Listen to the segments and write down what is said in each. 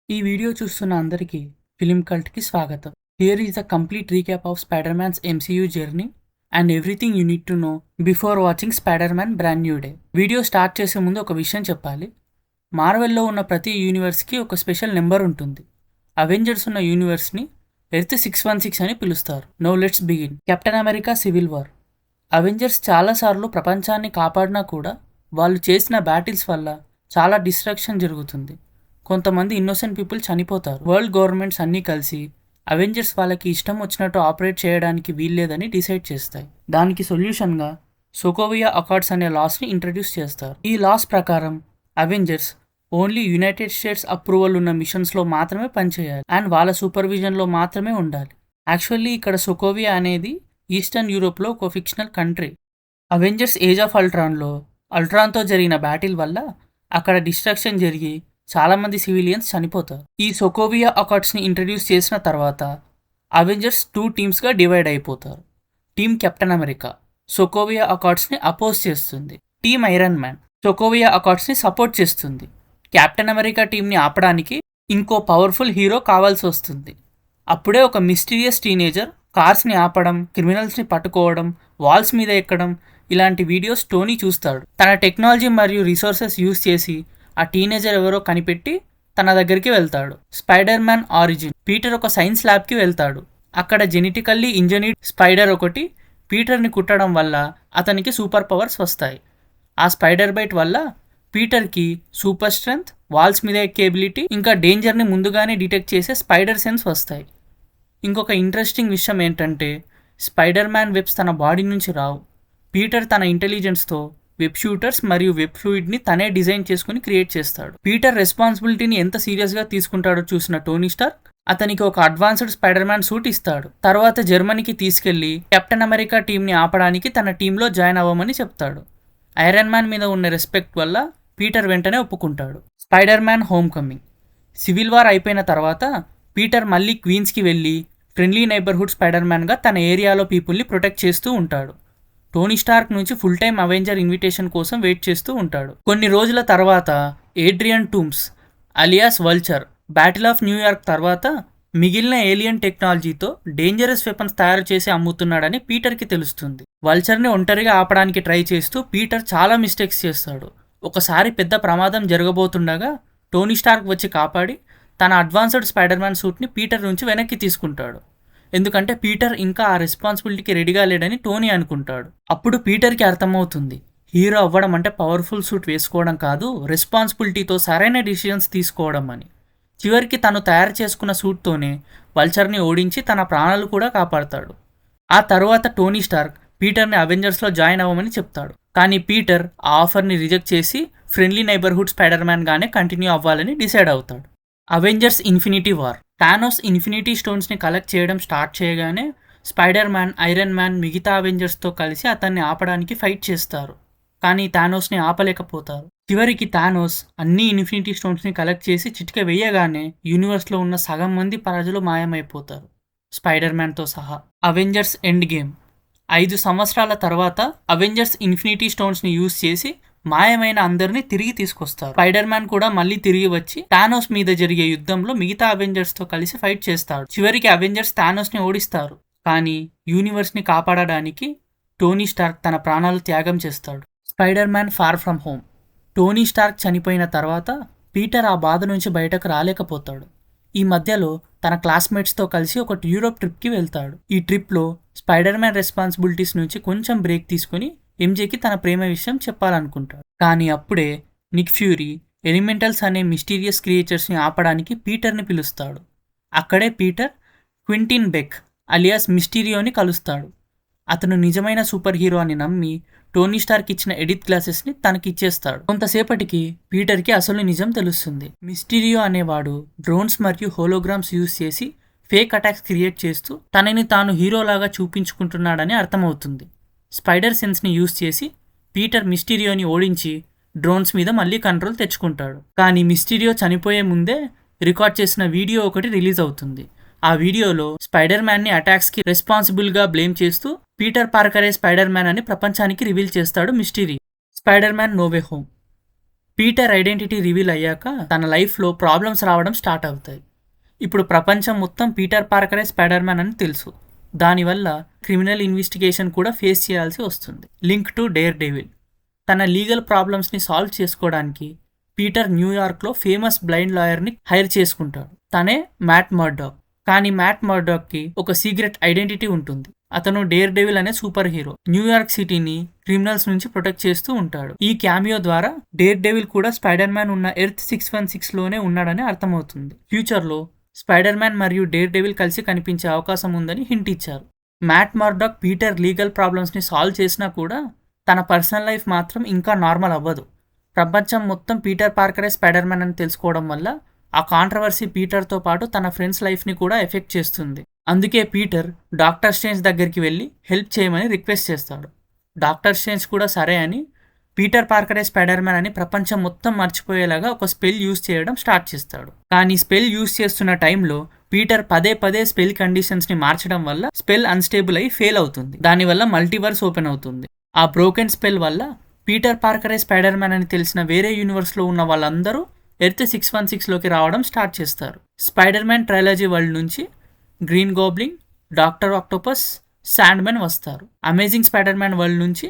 ఈ వీడియో చూస్తున్న అందరికీ ఫిలిం కల్ట్‌కి స్వాగతం. Here is the complete recap of spider man's MCU journey and everything you need to know before watching spider man brand new day. Video start చేసే ముందు ఒక విషయం చెప్పాలి. మార్వెల్‌లో ఉన్న ప్రతి యూనివర్స్‌కి ఒక స్పెషల్ నెంబర్ ఉంటుంది. అవెంజర్స్ ఉన్న యూనివర్స్‌ని ఎర్త్ 616 అని పిలుస్తారు. Now let's begin. Captain America civil war. Avengers చాలాసార్లు ప్రపంచాన్ని కాపాడినా కూడా వాళ్ళు చేసిన బ్యాటిల్స్ వల్ల చాలా డిస్ట్రక్షన్ జరుగుతుంది. కొంతమంది ఇన్నోసెంట్ పీపుల్ చనిపోతారు. వరల్డ్ గవర్నమెంట్స్ అన్నీ కలిసి అవెంజర్స్ వాళ్ళకి ఇష్టం వచ్చినట్టు ఆపరేట్ చేయడానికి వీల్లేదని డిసైడ్ చేస్తాయి. దానికి సొల్యూషన్గా సోకోవియా అకార్డ్స్ అనే లాస్ని ఇంట్రడ్యూస్ చేస్తారు. ఈ లాస్ ప్రకారం Avengers only United states approval ఉన్న మిషన్స్లో మాత్రమే పనిచేయాలి అండ్ వాళ్ళ సూపర్విజన్లో మాత్రమే ఉండాలి. యాక్చువల్లీ ఇక్కడ సోకోవియా అనేది ఈస్టర్న్ యూరోప్లో ఒక fictional country. Avengers Age of అల్ట్రాన్లో అల్ట్రాన్తో జరిగిన బ్యాటిల్ వల్ల అక్కడ డిస్ట్రక్షన్ జరిగి చాలామంది సివిలియన్స్ చనిపోతారు. ఈ సోకోవియా అకార్డ్స్ని ఇంట్రడ్యూస్ చేసిన తర్వాత అవెంజర్స్ 2 టీమ్స్గా డివైడ్ అయిపోతారు. టీమ్ కెప్టెన్ అమెరికా సోకోవియా అకార్డ్స్ని అపోజ్ చేస్తుంది. టీమ్ ఐరన్ మ్యాన్ సోకోవియా అకార్డ్స్ని సపోర్ట్ చేస్తుంది. కెప్టెన్ అమెరికా టీంని ఆపడానికి ఇంకో పవర్ఫుల్ హీరో కావాల్సి వస్తుంది. అప్పుడే ఒక మిస్టీరియస్ టీనేజర్ కార్స్ని ఆపడం, క్రిమినల్స్ని పట్టుకోవడం, వాల్స్ మీద ఎక్కడం ఇలాంటి వీడియోస్ టోనీ చూస్తాడు. తన టెక్నాలజీ మరియు రిసోర్సెస్ యూస్ చేసి ఆ టీనేజర్ ఎవరో కనిపెట్టి తన దగ్గరికి వెళ్తాడు. Spider man origin. పీటర్ ఒక సైన్స్ ల్యాబ్కి వెళ్తాడు. అక్కడ జెనెటికల్లీ ఇంజనీర్డ్ స్పైడర్ ఒకటి పీటర్ని కుట్టడం వల్ల అతనికి సూపర్ పవర్స్ వస్తాయి. ఆ స్పైడర్ బైట్ వల్ల పీటర్కి సూపర్ స్ట్రెంగ్త్, వాల్స్ మీద ఎక్కే ఎబిలిటీ, ఇంకా డేంజర్ని ముందుగానే డిటెక్ట్ చేసే స్పైడర్ సెన్స్ వస్తాయి. ఇంకొక ఇంట్రెస్టింగ్ విషయం ఏంటంటే స్పైడర్ మ్యాన్ వెబ్స్ తన బాడీ నుంచి రావు. పీటర్ తన ఇంటెలిజెన్స్తో వెబ్ షూటర్స్ మరియు వెబ్ ఫ్లూయిడ్ని తనే డిజైన్ చేసుకుని క్రియేట్ చేస్తాడు. పీటర్ రెస్పాన్సిబిలిటీని ఎంత సీరియస్గా తీసుకుంటాడో చూసిన టోనీ స్టార్క్ అతనికి ఒక అడ్వాన్స్డ్ స్పైడర్ మ్యాన్ సూట్ ఇస్తాడు. తర్వాత జర్మనీకి తీసుకెళ్లి కెప్టెన్ అమెరికా టీంని ఆపడానికి తన టీంలో జాయిన్ అవ్వమని చెప్తాడు. ఐరన్ మ్యాన్ మీద ఉన్న రెస్పెక్ట్ వల్ల పీటర్ వెంటనే ఒప్పుకుంటాడు. Spider Man Homecoming. Civil War అయిపోయిన తర్వాత పీటర్ మళ్ళీ క్వీన్స్కి వెళ్ళి ఫ్రెండ్లీ నైబర్హుడ్ స్పైడర్ మ్యాన్గా తన ఏరియాలో పీపుల్ని ప్రొటెక్ట్ చేస్తూ ఉంటాడు. టోనీ స్టార్క్ నుంచి ఫుల్ టైమ్ అవెంజర్ ఇన్విటేషన్ కోసం వెయిట్ చేస్తూ ఉంటాడు. కొన్ని రోజుల తర్వాత Adrien tombs alias vulture battle of New York తర్వాత మిగిలిన ఏలియన్ టెక్నాలజీతో డేంజరస్ వెపన్స్ తయారు చేసి అమ్ముతున్నాడని పీటర్కి తెలుస్తుంది. వల్చర్ని ఒంటరిగా ఆపడానికి ట్రై చేస్తూ పీటర్ చాలా మిస్టేక్స్ చేస్తాడు. ఒకసారి పెద్ద ప్రమాదం జరగబోతుండగా టోనీ స్టార్క్ వచ్చి కాపాడి తన అడ్వాన్స్డ్ స్పైడర్ మ్యాన్ సూట్ని పీటర్ నుంచి వెనక్కి తీసుకుంటాడు. ఎందుకంటే పీటర్ ఇంకా ఆ రెస్పాన్సిబిలిటీకి రెడీగా లేడని టోనీ అనుకుంటాడు. అప్పుడు పీటర్కి అర్థమవుతుంది హీరో అవ్వడం అంటే పవర్ఫుల్ సూట్ వేసుకోవడం కాదు, రెస్పాన్సిబిలిటీతో సరైన డిసిషన్స్ తీసుకోవడం అని. చివరికి తను తయారు చేసుకున్న సూట్తోనే వల్చర్ని ఓడించి తన ప్రాణాలు కూడా కాపాడతాడు. ఆ తర్వాత టోనీ స్టార్క్ పీటర్ని అవెంజర్స్లో జాయిన్ అవ్వమని చెప్తాడు. కానీ పీటర్ ఆ ఆఫర్ని రిజెక్ట్ చేసి ఫ్రెండ్లీ నైబర్హుడ్ స్పైడర్ మ్యాన్గానే కంటిన్యూ అవ్వాలని డిసైడ్ అవుతాడు. Avengers Infinity War. Thanos Infinity స్టోన్స్ని కలెక్ట్ చేయడం స్టార్ట్ చేయగానే స్పైడర్ మ్యాన్, ఐరన్ మ్యాన్ మిగతా అవెంజర్స్తో కలిసి అతన్ని ఆపడానికి ఫైట్ చేస్తారు. కానీ థానోస్ని ఆపలేకపోతారు. చివరికి థానోస్ అన్ని ఇన్ఫినిటీ స్టోన్స్ని కలెక్ట్ చేసి చిటిక వేయగానే యూనివర్స్లో ఉన్న సగం మంది ప్రజలు మాయమైపోతారు, స్పైడర్ మ్యాన్తో సహా. Avengers end game. 5 సంవత్సరాల తర్వాత అవెంజర్స్ ఇన్ఫినిటీ స్టోన్స్ని యూజ్ చేసి మాయమైన అందరినీ తిరిగి తీసుకొస్తారు. స్పైడర్ మ్యాన్ కూడా మళ్ళీ తిరిగి వచ్చి థానోస్ మీద జరిగే యుద్ధంలో మిగతా అవెంజర్స్తో కలిసి ఫైట్ చేస్తాడు. చివరికి అవెంజర్స్ థానోస్ని ఓడిస్తారు. కానీ యూనివర్స్ని కాపాడడానికి టోనీ స్టార్క్ తన ప్రాణాలు త్యాగం చేస్తాడు. Spider man far from home. Tony Stark చనిపోయిన తర్వాత పీటర్ ఆ బాధ నుంచి బయటకు రాలేకపోతాడు. ఈ మధ్యలో తన క్లాస్మేట్స్తో కలిసి ఒక యూరోప్ ట్రిప్కి వెళ్తాడు. ఈ ట్రిప్లో స్పైడర్ మ్యాన్ రెస్పాన్సిబిలిటీస్ నుంచి కొంచెం బ్రేక్ తీసుకుని ఎంజేకి తన ప్రేమ విషయం చెప్పాలనుకుంటాడు. కానీ అప్పుడే నిక్ ఫ్యూరీ ఎలిమెంటల్స్ అనే మిస్టీరియస్ క్రియేచర్స్ని ఆపడానికి పీటర్ని పిలుస్తాడు. అక్కడే పీటర్ క్వింటిన్ బెక్ అలియాస్ మిస్టీరియోని కలుస్తాడు. అతను నిజమైన సూపర్ హీరో అని నమ్మి టోనీ స్టార్క్ ఇచ్చిన ఎడిత్ గ్లాసెస్ని తనకిచ్చేస్తాడు. కొంతసేపటికి పీటర్కి అసలు నిజం తెలుస్తుంది. మిస్టీరియో అనేవాడు డ్రోన్స్ మరియు హోలోగ్రామ్స్ యూజ్ చేసి ఫేక్ అటాక్స్ క్రియేట్ చేస్తూ తనని తాను హీరోలాగా చూపించుకుంటున్నాడని అర్థమవుతుంది. స్పైడర్ సెన్స్ని యూజ్ చేసి పీటర్ మిస్టీరియోని ఓడించి డ్రోన్స్ మీద మళ్ళీ కంట్రోల్ తెచ్చుకుంటాడు. కానీ మిస్టీరియో చనిపోయే ముందే రికార్డ్ చేసిన వీడియో ఒకటి రిలీజ్ అవుతుంది. ఆ వీడియోలో స్పైడర్ మ్యాన్ని అటాక్స్కి రెస్పాన్సిబుల్గా బ్లేమ్ చేస్తూ పీటర్ పార్కరే స్పైడర్ మ్యాన్ అని ప్రపంచానికి రివీల్ చేస్తాడు Mysterio. Spider man no way home. Peter identity reveal అయ్యాక తన లైఫ్లో ప్రాబ్లమ్స్ రావడం స్టార్ట్ అవుతాయి. ఇప్పుడు ప్రపంచం మొత్తం పీటర్ పార్కరే స్పైడర్ మ్యాన్ అని తెలుసు. దానివల్ల క్రిమినల్ ఇన్వెస్టిగేషన్ కూడా ఫేస్ చేయాల్సి వస్తుంది. Link to dare devil. తన లీగల్ ప్రాబ్లమ్స్ని సాల్వ్ చేసుకోవడానికి పీటర్ న్యూయార్క్లో ఫేమస్ బ్లైండ్ లాయర్ని హైర్ చేసుకుంటాడు. తనే మ్యాట్ మర్డాక్. కానీ మ్యాట్ మర్డాక్కి ఒక సీక్రెట్ ఐడెంటిటీ ఉంటుంది. అతను డేర్ డెవిల్ అనే సూపర్ హీరో. న్యూయార్క్ సిటీని క్రిమినల్స్ నుంచి ప్రొటెక్ట్ చేస్తూ ఉంటాడు. ఈ క్యామియో ద్వారా డేర్ డెవిల్ కూడా స్పైడర్ మ్యాన్ ఉన్న ఎర్త్ 616లోనే ఉన్నాడని అర్థమవుతుంది. ఫ్యూచర్లో స్పైడర్ మ్యాన్ మరియు డేర్ డెవిల్ కలిసి కనిపించే అవకాశం ఉందని హింట్ ఇచ్చారు. మ్యాట్ మర్డాక్ పీటర్ లీగల్ ప్రాబ్లమ్స్ని సాల్వ్ చేసినా కూడా తన పర్సనల్ లైఫ్ మాత్రం ఇంకా నార్మల్ అవ్వదు. ప్రపంచం మొత్తం పీటర్ పార్కరే స్పైడర్ మ్యాన్ అని తెలుసుకోవడం వల్ల ఆ కాంట్రవర్సీ పీటర్తో పాటు తన ఫ్రెండ్స్ లైఫ్ని కూడా ఎఫెక్ట్ చేస్తుంది. అందుకే పీటర్ డాక్టర్ స్ట్రేంజ్ దగ్గరికి వెళ్ళి హెల్ప్ చేయమని రిక్వెస్ట్ చేస్తాడు. డాక్టర్ స్ట్రేంజ్ కూడా సరే అని పీటర్ పార్కరే స్పైడర్ మ్యాన్ అని ప్రపంచం మొత్తం మర్చిపోయేలాగా ఒక స్పెల్ యూజ్ చేయడం స్టార్ట్ చేస్తాడు. కానీ స్పెల్ యూజ్ చేస్తున్న టైంలో పీటర్ పదే పదే స్పెల్ కండిషన్స్ని మార్చడం వల్ల స్పెల్ అన్స్టేబుల్ అయి ఫెయిల్ అవుతుంది. దానివల్ల మల్టీవర్స్ ఓపెన్ అవుతుంది. ఆ బ్రోకెన్ స్పెల్ వల్ల పీటర్ పార్కరే స్పైడర్ మ్యాన్ అని తెలిసిన వేరే యూనివర్స్లో ఉన్న వాళ్ళందరూ ఎర్త్ 616లోకి రావడం స్టార్ట్ చేస్తారు. స్పైడర్ మ్యాన్ ట్రైలజీ వరల్డ్ నుంచి green goblin, doctor octopus, sand man వస్తారు. అమేజింగ్ స్పైడర్ మ్యాన్ వరల్డ్ నుంచి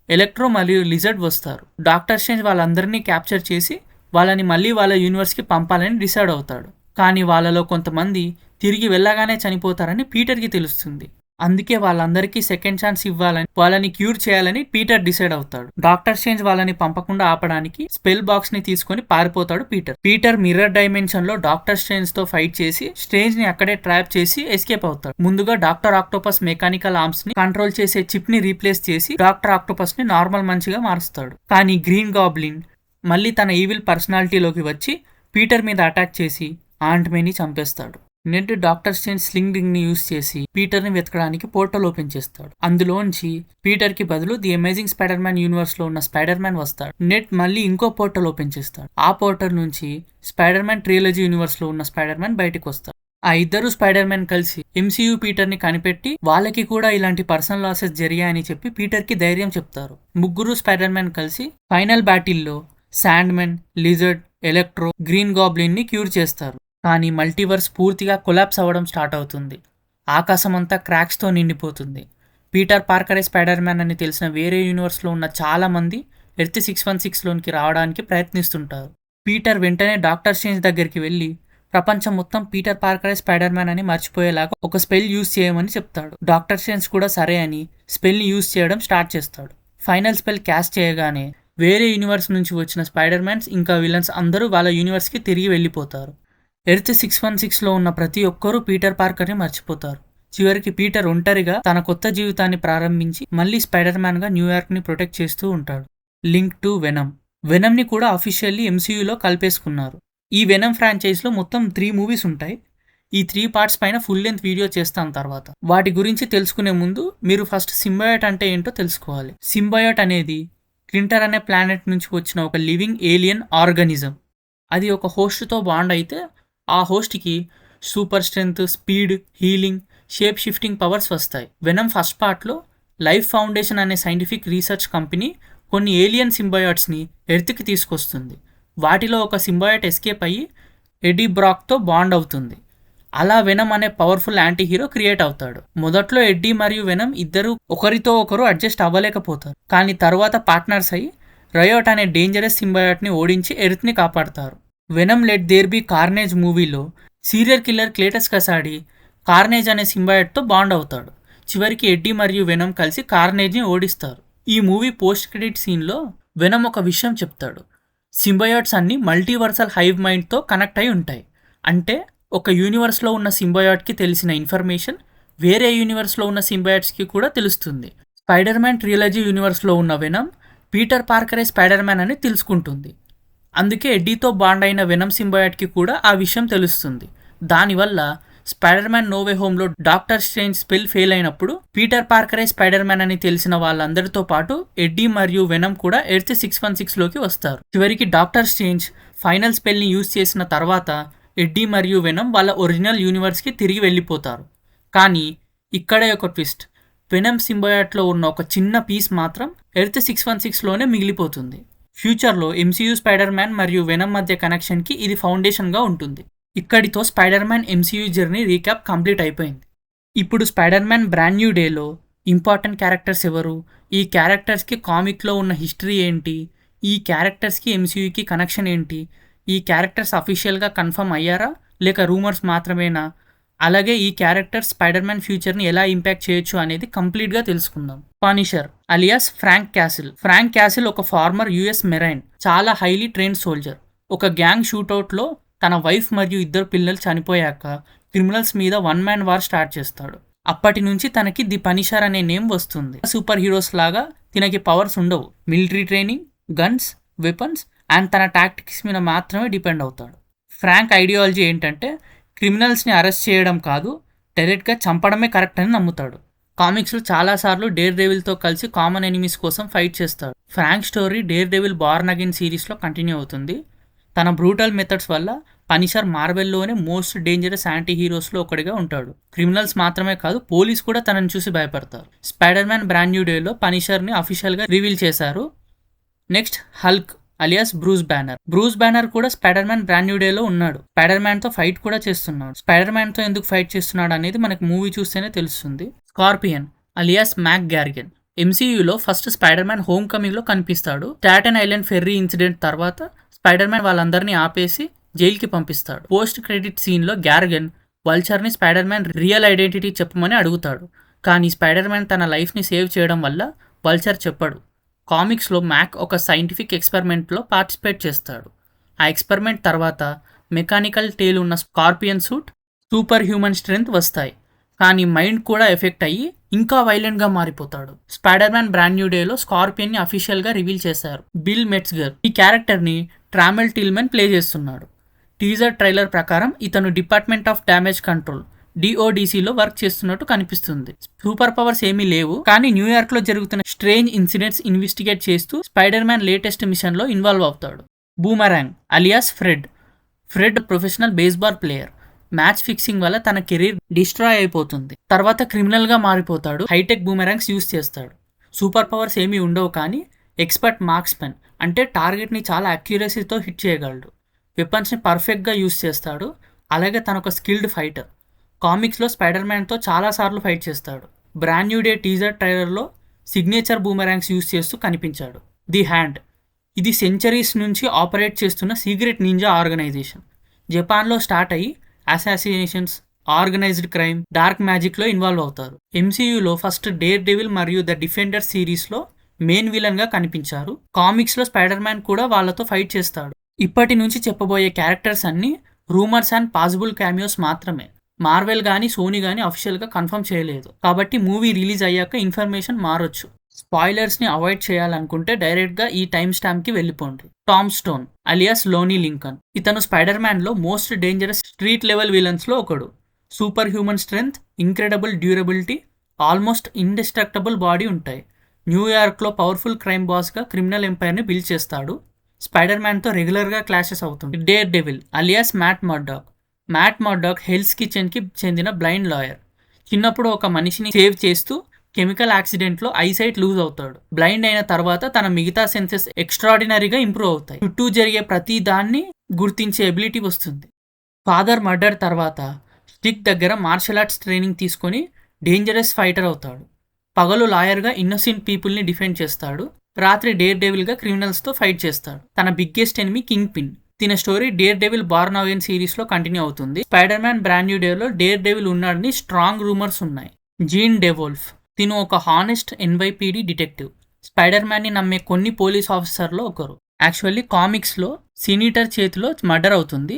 ఎలక్ట్రో మరియు లిజర్డ్ వస్తారు. డాక్టర్ స్ట్రేంజ్ వాళ్ళందరినీ క్యాప్చర్ చేసి వాళ్ళని మళ్ళీ వాళ్ళ యూనివర్స్కి పంపాలని డిసైడ్ అవుతాడు. కానీ వాళ్ళలో కొంతమంది తిరిగి వెళ్ళగానే చనిపోతారని పీటర్కి తెలుస్తుంది. అందుకే వాళ్ళందరికీ సెకండ్ ఛాన్స్ ఇవ్వాలని, వాళ్ళని క్యూర్ చేయాలని పీటర్ డిసైడ్ అవుతాడు. డాక్టర్ స్ట్రేంజ్ వాళ్ళని పంపకుండా ఆపడానికి స్పెల్ బాక్స్ ని తీసుకొని పారిపోతాడు పీటర్. పీటర్ మిర్రర్ డైమెన్షన్ లో డాక్టర్ స్ట్రేంజ్ తో ఫైట్ చేసి స్ట్రేంజ్ ని అక్కడే ట్రాప్ చేసి ఎస్కేప్ అవుతాడు. ముందుగా డాక్టర్ ఆక్టోపస్ మెకానికల్ ఆర్మ్స్ ని కంట్రోల్ చేసే చిప్ ని రీప్లేస్ చేసి డాక్టర్ ఆక్టోపస్ ని నార్మల్ మనిషిగా మారుస్తాడు. కానీ గ్రీన్ గాబ్లిన్ మళ్ళీ తన ఈవిల్ పర్సనాలిటీలోకి వచ్చి పీటర్ మీద అటాక్ చేసి ఆంట్ మేని చంపేస్తాడు. Net doctor strange sling ring ని యూజ్ చేసి పీటర్ ని వెతకడానికి పోర్టల్ ఓపెన్ చేస్తాడు. అందులోంచి పీటర్ కి బదులు the amazing spider man universe లో ఉన్న స్పైడర్ మ్యాన్ వస్తాడు. నెట్ మళ్ళీ ఇంకో పోర్టల్ ఓపెన్ చేస్తాడు. ఆ పోర్టల్ నుంచి స్పైడర్ మ్యాన్ ట్రియాలజీ యూనివర్స్ లో ఉన్న స్పైడర్ మ్యాన్ బయటకు వస్తాడు. ఆ ఇద్దరు స్పైడర్ మ్యాన్ కలిసి ఎంసీయూ పీటర్ ని కనిపెట్టి వాళ్ళకి కూడా ఇలాంటి పర్సనల్ లాసెస్ జరిగాయని చెప్పి పీటర్ కి ధైర్యం చెప్తారు. ముగ్గురు స్పైడర్ మ్యాన్ కలిసి ఫైనల్ బ్యాటిల్లో Sandman, Lizard, Electro, Green Goblin ని క్యూర్ చేస్తారు. కానీ మల్టీవర్స్ పూర్తిగా కొలాప్స్ అవ్వడం స్టార్ట్ అవుతుంది. ఆకాశం అంతా క్రాక్స్తో నిండిపోతుంది. పీటర్ పార్కరే స్పైడర్ మ్యాన్ అని తెలిసిన వేరే యూనివర్స్లో ఉన్న చాలామంది ఎర్త్ 616లోనికి రావడానికి ప్రయత్నిస్తుంటారు. పీటర్ వెంటనే డాక్టర్ స్ట్రేంజ్ దగ్గరికి వెళ్ళి ప్రపంచం మొత్తం పీటర్ పార్కరే స్పైడర్ మ్యాన్ అని మర్చిపోయేలాగా ఒక స్పెల్ యూజ్ చేయమని చెప్తాడు. డాక్టర్ స్ట్రేంజ్ కూడా సరే అని స్పెల్ని యూజ్ చేయడం స్టార్ట్ చేస్తాడు. ఫైనల్ స్పెల్ క్యాస్ట్ చేయగానే వేరే యూనివర్స్ నుంచి వచ్చిన స్పైడర్ మ్యాన్స్ ఇంకా విలన్స్ అందరూ వాళ్ళ యూనివర్స్కి తిరిగి వెళ్ళిపోతారు. ఎర్త్ 616లో ఉన్న ప్రతి ఒక్కరూ పీటర్ పార్కర్ని మర్చిపోతారు. చివరికి పీటర్ ఒంటరిగా తన కొత్త జీవితాన్ని ప్రారంభించి మళ్ళీ స్పైడర్ మ్యాన్గా న్యూయార్క్ని ప్రొటెక్ట్ చేస్తూ ఉంటాడు. Link to venom. వెనమ్ని కూడా అఫీషియల్లీ ఎంసీయూలో కలిపేసుకున్నారు. ఈ వెనమ్ ఫ్రాంచైజ్లో మొత్తం 3 మూవీస్ ఉంటాయి. ఈ 3 పార్ట్స్ పైన ఫుల్ లెంత్ వీడియో చేస్తాం తర్వాత. వాటి గురించి తెలుసుకునే ముందు మీరు ఫస్ట్ సింబయోట్ అంటే ఏంటో తెలుసుకోవాలి. సింబయోట్ అనేది క్లింటర్ అనే ప్లానెట్ నుంచి వచ్చిన ఒక లివింగ్ ఏలియన్ ఆర్గానిజం. అది ఒక హోస్ట్తో బాండ్ అయితే ఆ హోస్ట్కి super strength, speed, healing, shape shifting powers వస్తాయి. వెనమ్ ఫస్ట్ పార్ట్లో లైఫ్ ఫౌండేషన్ అనే సైంటిఫిక్ రీసెర్చ్ కంపెనీ కొన్ని ఏలియన్ సింబయాట్స్ని ఎర్త్కి తీసుకొస్తుంది. వాటిలో ఒక సింబయాట్ ఎస్కేప్ అయ్యి ఎడీ బ్రాక్తో బాండ్ అవుతుంది. అలా వెనమ్ అనే పవర్ఫుల్ యాంటీ హీరో క్రియేట్ అవుతాడు. మొదట్లో ఎడ్డీ మరియు వెనమ్ ఇద్దరు ఒకరితో ఒకరు అడ్జస్ట్ అవ్వలేకపోతారు. కానీ తర్వాత పార్ట్నర్స్ అయ్యి రయోట్ అనే డేంజరస్ సింబయాట్ని ఓడించి ఎర్త్ని కాపాడతారు. Venom Let There Be Carnage మూవీలో serial killer Cletus Kasady Carnage అనే సింబయాట్తో బాండ్ అవుతాడు. చివరికి ఎడ్డీ మరియు వెనమ్ కలిసి కార్నేజ్ని ఓడిస్తారు. ఈ మూవీ పోస్ట్ క్రెడిట్ సీన్లో వెనమ్ ఒక విషయం చెప్తాడు. సింబయాట్స్ అన్ని మల్టీవర్సల్ హైవ్ మైండ్తో కనెక్ట్ అయి ఉంటాయి. అంటే ఒక యూనివర్స్లో ఉన్న సింబయాట్కి తెలిసిన ఇన్ఫర్మేషన్ వేరే యూనివర్స్లో ఉన్న సింబయాట్స్కి కూడా తెలుస్తుంది. స్పైడర్ మ్యాన్ ట్రియాలజీ యూనివర్స్లో ఉన్న వెనమ్ పీటర్ పార్కరే స్పైడర్ మ్యాన్ అని తెలుసుకుంటుంది. అందుకే ఎడ్డీతో బాండ్ అయిన వెనమ్ సింబయాట్కి కూడా ఆ విషయం తెలుస్తుంది. దానివల్ల స్పైడర్ మ్యాన్ నో వే హోమ్లో డాక్టర్ స్ట్రేంజ్ స్పెల్ ఫెయిల్ అయినప్పుడు పీటర్ పార్కరే స్పైడర్ మ్యాన్ అని తెలిసిన వాళ్ళందరితో పాటు ఎడ్డీ మరియు వెనమ్ కూడా ఎర్త్ 616లోకి వస్తారు. చివరికి డాక్టర్ స్ట్రేంజ్ ఫైనల్ స్పెల్ని యూజ్ చేసిన తర్వాత ఎడ్డీ మరియు వెనమ్ వాళ్ళ ఒరిజినల్ యూనివర్స్కి తిరిగి వెళ్ళిపోతారు. కానీ ఇక్కడే ఒక ట్విస్ట్. వెనమ్ సింబయాట్లో ఉన్న ఒక చిన్న పీస్ మాత్రం ఎర్త్ 616లోనే మిగిలిపోతుంది. ఫ్యూచర్లో ఎంసీయూ స్పైడర్ మ్యాన్ మరియు వెనమ్ మధ్య కనెక్షన్కి ఇది ఫౌండేషన్గా ఉంటుంది. ఇక్కడితో spider man MCU journey recap complete అయిపోయింది. ఇప్పుడు స్పైడర్ మ్యాన్ బ్రాండ్ న్యూ డేలో ఇంపార్టెంట్ క్యారెక్టర్స్ ఎవరు, ఈ క్యారెక్టర్స్కి కామిక్లో ఉన్న హిస్టరీ ఏంటి, ఈ క్యారెక్టర్స్కి ఎంసీయూకి కనెక్షన్ ఏంటి, ఈ క్యారెక్టర్స్ అఫీషియల్గా కన్ఫర్మ్ అయ్యారా లేక రూమర్స్ మాత్రమేనా, అలాగే ఈ క్యారెక్టర్ స్పైడర్ మ్యాన్ ఫ్యూచర్ని ఎలా ఇంపాక్ట్ చేయొచ్చు అనేది కంప్లీట్గా తెలుసుకుందాం. Punisher alias Frank Castle. Frank Castle ఒక ఫార్మర్ యుఎస్ మెరైన్, చాలా హైలీ ట్రైన్డ్ సోల్జర్. ఒక గ్యాంగ్ షూట్అవుట్లో తన వైఫ్ మరియు 2 పిల్లలు చనిపోయాక క్రిమినల్స్ మీద వన్ మ్యాన్ వార్ స్టార్ట్ చేస్తాడు. అప్పటి నుంచి తనకి ది పనిషర్ అనే నేమ్ వస్తుంది. సూపర్ హీరోస్ లాగా తినకి పవర్స్ ఉండవు. Military training, guns, weapons and తన టాక్టిక్స్ మీద మాత్రమే డిపెండ్ అవుతాడు. ఫ్రాంక్ ఐడియాలజీ ఏంటంటే క్రిమినల్స్ని అరెస్ట్ చేయడం కాదు, డైరెక్ట్గా చంపడమే కరెక్ట్ అని నమ్ముతాడు. కామిక్స్లో చాలాసార్లు డేర్ డెవిల్తో కలిసి కామన్ ఎనిమీస్ కోసం ఫైట్ చేస్తాడు. Frank story Daredevil born again సిరీస్లో కంటిన్యూ అవుతుంది. తన బ్రూటల్ మెథడ్స్ వల్ల పనిషర్ మార్వెల్లోనే మోస్ట్ డేంజరస్ యాంటీ హీరోస్లో ఒకటిగా ఉంటాడు. క్రిమినల్స్ మాత్రమే కాదు, పోలీస్ కూడా తనని చూసి భయపడతారు. స్పైడర్ మ్యాన్ బ్రాండ్ న్యూ డేలో పనిషర్ని అఫీషియల్గా రివీల్ చేశారు. Next Hulk alias Bruce banner. Bruce banner కూడా స్పైడర్ మ్యాన్ బ్రాండ్ న్యూ డేలో ఉన్నాడు. స్పైడర్ మ్యాన్తో ఫైట్ కూడా చేస్తున్నాడు. స్పైడర్ మ్యాన్తో ఎందుకు ఫైట్ చేస్తున్నాడు అనేది మనకు మూవీ చూస్తేనే తెలుస్తుంది. Scorpion alias Mac Gargan. ఎంసీయూలో ఫస్ట్ స్పైడర్ మ్యాన్ హోమ్ కమింగ్లో కనిపిస్తాడు. స్టాటన్ ఐలాండ్ ఫెర్రీ ఇన్సిడెంట్ తర్వాత స్పైడర్ మ్యాన్ వాళ్ళందరినీ ఆపేసి జైలుకి పంపిస్తాడు. పోస్ట్ క్రెడిట్ సీన్లో గ్యార్గన్ వల్చర్ని స్పైడర్ మ్యాన్ రియల్ ఐడెంటిటీ చెప్పమని అడుగుతాడు. కానీ స్పైడర్ మ్యాన్ తన లైఫ్ని సేవ్ చేయడం వల్ల వల్చర్ చెప్పడు. కామిక్స్లో మ్యాక్ ఒక సైంటిఫిక్ ఎక్స్పెరిమెంట్లో పార్టిసిపేట్ చేస్తాడు. ఆ ఎక్స్పెరిమెంట్ తర్వాత మెకానికల్ టేల్ ఉన్న scorpion suit, super human strength వస్తాయి. కానీ మైండ్ కూడా ఎఫెక్ట్ అయ్యి ఇంకా వైలెంట్గా మారిపోతాడు. స్పైడర్ మ్యాన్ బ్రాండ్ న్యూ డేలో స్కార్పియన్ని అఫీషియల్గా రివీల్ చేశారు. బిల్ మెట్స్గర్ ఈ క్యారెక్టర్ని ట్రామెల్ టిల్మెన్ ప్లే చేస్తున్నాడు. టీజర్ ట్రైలర్ ప్రకారం ఇతను డిపార్ట్మెంట్ ఆఫ్ డ్యామేజ్ కంట్రోల్ డిఓడిసిలో వర్క్ చేస్తున్నట్టు కనిపిస్తుంది. సూపర్ పవర్స్ ఏమీ లేవు, కానీ న్యూయార్క్లో జరుగుతున్న స్ట్రేంజ్ ఇన్సిడెంట్స్ ఇన్వెస్టిగేట్ చేస్తూ స్పైడర్ మ్యాన్ లేటెస్ట్ మిషన్లో ఇన్వాల్వ్ అవుతాడు. Boomerang alias Fred. Fred professional baseball player. Match fixing వల్ల తన కెరీర్ డిస్ట్రాయ్ అయిపోతుంది. తర్వాత క్రిమినల్గా మారిపోతాడు. హైటెక్ బూమరాంగ్స్ యూస్ చేస్తాడు. సూపర్ పవర్స్ ఏమీ ఉండవు, కానీ ఎక్స్పర్ట్ మార్క్స్మెన్, అంటే టార్గెట్ని చాలా అక్యురసీతో హిట్ చేయగలడు. వెపన్స్ని పర్ఫెక్ట్గా యూస్ చేస్తాడు. అలాగే తన ఒక స్కిల్డ్ ఫైటర్. కామిక్స్లో స్పైడర్ మ్యాన్తో చాలాసార్లు ఫైట్ చేస్తాడు. బ్రాండ్ న్యూ డే టీజర్ ట్రైలర్లో సిగ్నేచర్ బూమరాంగ్స్ యూస్ చేస్తూ కనిపించాడు. ది హ్యాండ్ ఇది సెంచరీస్ నుంచి ఆపరేట్ చేస్తున్న సీక్రెట్ నింజా ఆర్గనైజేషన్. జపాన్లో స్టార్ట్ అయ్యి అసాసినేషన్స్, ఆర్గనైజ్డ్ క్రైమ్, డార్క్ మ్యాజిక్లో ఇన్వాల్వ్ అవుతారు. ఎంసీయూలో ఫస్ట్ డేర్ డెవిల్ మరియు ద డిఫెండర్ సిరీస్లో మెయిన్ విలన్గా కనిపించారు. కామిక్స్లో స్పైడర్ మ్యాన్ కూడా వాళ్ళతో ఫైట్ చేస్తాడు. ఇప్పటి నుంచి చెప్పబోయే క్యారెక్టర్స్ అన్నీ రూమర్స్ అండ్ పాసిబుల్ క్యామియోస్ మాత్రమే. మార్వెల్ కానీ సోనీ కానీ అఫీషియల్గా కన్ఫర్మ్ చేయలేదు, కాబట్టి మూవీ రిలీజ్ అయ్యాక ఇన్ఫర్మేషన్ మారొచ్చు. స్పాయిలర్స్ని అవాయిడ్ చేయాలనుకుంటే డైరెక్ట్గా ఈ టైం స్టాంప్కి వెళ్ళిపోండి. Tom Stone alias Lonnie Lincoln. ఇతను స్పైడర్ మ్యాన్లో మోస్ట్ డేంజరస్ స్ట్రీట్ లెవెల్ విలన్స్లో ఒకడు. Super human strength, incredible durability, almost indestructible body ఉంటాయి. న్యూయార్క్లో పవర్ఫుల్ క్రైమ్ బాస్గా క్రిమినల్ ఎంపైర్ని బిల్డ్ చేస్తాడు. స్పైడర్ మ్యాన్తో రెగ్యులర్గా క్లాషెస్ అవుతుంది. Daredevil alias Matt Murdock. Matt Murdock Hell's కిచెన్కి చెందిన బ్లైండ్ లాయర్. చిన్నప్పుడు ఒక మనిషిని సేవ్ చేస్తూ కెమికల్ యాక్సిడెంట్లో ఐసైట్ లూజ్ అవుతాడు. బ్లైండ్ అయిన తర్వాత తన మిగతా సెన్సెస్ ఎక్స్ట్రాడినరీగా ఇంప్రూవ్ అవుతాయి. చుట్టూ జరిగే ప్రతి దాన్ని గుర్తించే ఎబిలిటీ వస్తుంది. ఫాదర్ మర్డర్ తర్వాత స్టిక్ దగ్గర మార్షల్ ఆర్ట్స్ ట్రైనింగ్ తీసుకొని డేంజరస్ ఫైటర్ అవుతాడు. పగలు లాయర్గా ఇన్నోసెంట్ పీపుల్ని డిఫెండ్ చేస్తాడు. రాత్రి డేర్ డెవిల్గా క్రిమినల్స్తో ఫైట్ చేస్తాడు. తన బిగ్గెస్ట్ ఎనిమీ కింగ్ పిన్. తిన story Daredevil born again సిరీస్లో కంటిన్యూ అవుతుంది. స్పైడర్ మ్యాన్ బ్రాండ్ న్యూ డేలో డేర్ డెవిల్ ఉన్నాడని స్ట్రాంగ్ రూమర్స్ ఉన్నాయి. జీన్ డెవోల్ఫ్ తిను ఒక హానెస్ట్ ఎన్వైపీడీ డిటెక్టివ్. స్పైడర్ మ్యాన్ని నమ్మే కొన్ని పోలీస్ ఆఫీసర్లో ఒకరు. యాక్చువల్లీ కామిక్స్లో సినీటర్ చేతిలో మర్డర్ అవుతుంది.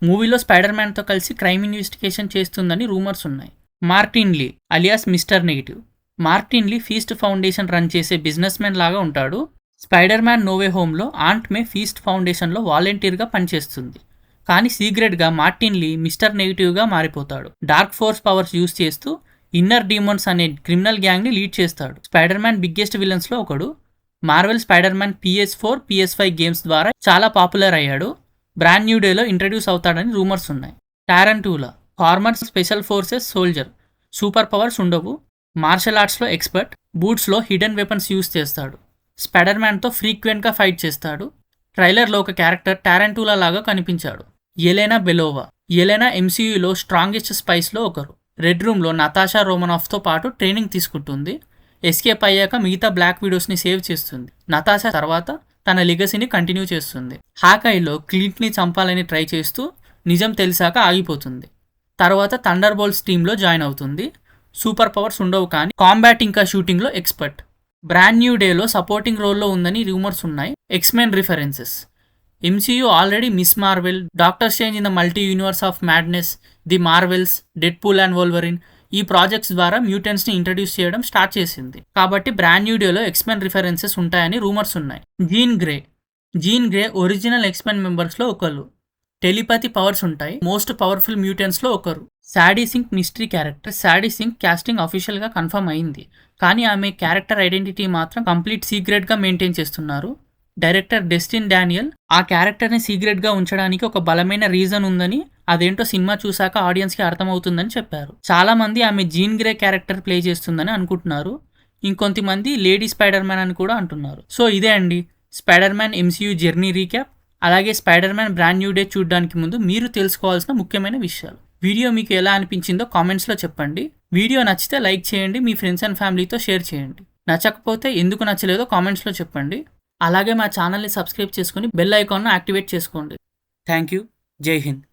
మూవీలో స్పైడర్ మ్యాన్తో కలిసి క్రైమ్ ఇన్వెస్టిగేషన్ చేస్తుందని రూమర్స్ ఉన్నాయి. మార్టిన్ లీ అలియాస్ మిస్టర్ నెగిటివ్. మార్టిన్ లీ ఫీస్ట్ ఫౌండేషన్ రన్ చేసే బిజినెస్ మ్యాన్ లాగా ఉంటాడు. స్పైడర్ మ్యాన్ నోవే హోమ్లో ఆంట్ మే ఫీస్ట్ ఫౌండేషన్లో వాలంటీర్గా పనిచేస్తుంది. కానీ సీక్రెట్గా మార్టిన్ లీ మిస్టర్ నెగిటివ్గా మారిపోతాడు. డార్క్ ఫోర్స్ పవర్స్ యూస్ చేస్తూ ఇన్నర్ డీమన్స్ అనే క్రిమినల్ గ్యాంగ్ని లీడ్ చేస్తాడు. స్పైడర్ మ్యాన్ బిగ్గెస్ట్ విలన్స్లో ఒకడు. Marvel spider man PS4, PS5 games ద్వారా చాలా పాపులర్ అయ్యాడు. బ్రాండ్ న్యూ డేలో ఇంట్రడ్యూస్ అవుతాడని రూమర్స్ ఉన్నాయి. Tarantula former special forces soldier. Super powers ఉండవు. మార్షల్ ఆర్ట్స్లో ఎక్స్పర్ట్. బూట్స్లో హిడెన్ వెపన్స్ యూస్ చేస్తాడు. స్పైడర్ మ్యాన్తో ఫ్రీక్వెంట్గా ఫైట్ చేస్తాడు. ట్రైలర్లో ఒక క్యారెక్టర్ టారెంటూలా లాగా కనిపించాడు, ఎలెనా బెలోవా. ఎలెనా ఎంసీయూలో స్ట్రాంగెస్ట్ స్పైస్లో ఒకరు. రెడ్ రూమ్లో నతాషా రోమనాఫ్తో పాటు ట్రైనింగ్ తీసుకుంటుంది. ఎస్కేప్ అయ్యాక మిగతా బ్లాక్ విడోస్ని సేవ్ చేస్తుంది. నతాషా తర్వాత తన లిగసీని కంటిన్యూ చేస్తుంది. హాకాయిలో క్లింట్ని చంపాలని ట్రై చేస్తూ నిజం తెలిసాక ఆగిపోతుంది. తర్వాత థండర్ బోల్ట్స్ టీంలో జాయిన్ అవుతుంది. సూపర్ పవర్స్ ఉండవు కానీ కాంబాట్ ఇంకా షూటింగ్లో ఎక్స్పర్ట్. బ్రాండ్ న్యూ డేలో సపోర్టింగ్ రోల్లో ఉందని రూమర్స్ ఉన్నాయి. X-Men references. MCU already Ms Marvel, Doctor Strange in the Multiverse of Madness, the Marvels, Deadpool and Wolverine ఈ ప్రాజెక్ట్స్ ద్వారా మ్యూటెంట్స్ని ఇంట్రడ్యూస్ చేయడం స్టార్ట్ చేసింది. కాబట్టి బ్రాండ్ న్యూ డేలో ఎక్స్మెన్ రిఫరెన్సెస్ ఉంటాయని రూమర్స్ ఉన్నాయి. జీన్ గ్రే ఒరిజినల్ ఎక్స్మెన్ మెంబర్స్లో ఒకరు. టెలిపతి పవర్స్ ఉంటాయి. మోస్ట్ పవర్ఫుల్ మ్యూటెంట్స్లో ఒకరు. Sadie Sink mystery character. Sadie Sink casting అఫీషియల్గా కన్ఫర్మ్ అయింది, కానీ ఆమె క్యారెక్టర్ ఐడెంటిటీ మాత్రం కంప్లీట్ సీక్రెట్గా మెయింటైన్ చేస్తున్నారు. డైరెక్టర్ డెస్టిన్ డానియల్ ఆ క్యారెక్టర్ని సీక్రెట్గా ఉంచడానికి ఒక బలమైన రీజన్ ఉందని, అదేంటో సినిమా చూసాక ఆడియన్స్కి అర్థమవుతుందని చెప్పారు. చాలామంది ఆమె జీన్ గ్రే క్యారెక్టర్ ప్లే చేస్తుందని అనుకుంటున్నారు. ఇంకొంతమంది లేడీ స్పైడర్ మ్యాన్ అని కూడా అంటున్నారు. సో ఇదే అండి spider man MCU journey recap. అలాగే spider man brand new day చూడడానికి ముందు మీరు తెలుసుకోవాల్సిన ముఖ్యమైన విషయాలు. వీడియో మీకు ఎలా అనిపించిందో కామెంట్స్లో చెప్పండి. వీడియో నచ్చితే లైక్ చేయండి, మీ ఫ్రెండ్స్ అండ్ ఫ్యామిలీతో షేర్ చేయండి. నచ్చకపోతే ఎందుకు నచ్చలేదో కామెంట్స్లో చెప్పండి. అలాగే మా ఛానల్ని సబ్స్క్రైబ్ చేసుకుని బెల్ ఐకాన్ను యాక్టివేట్ చేసుకోండి. Thank you. జై హింద్.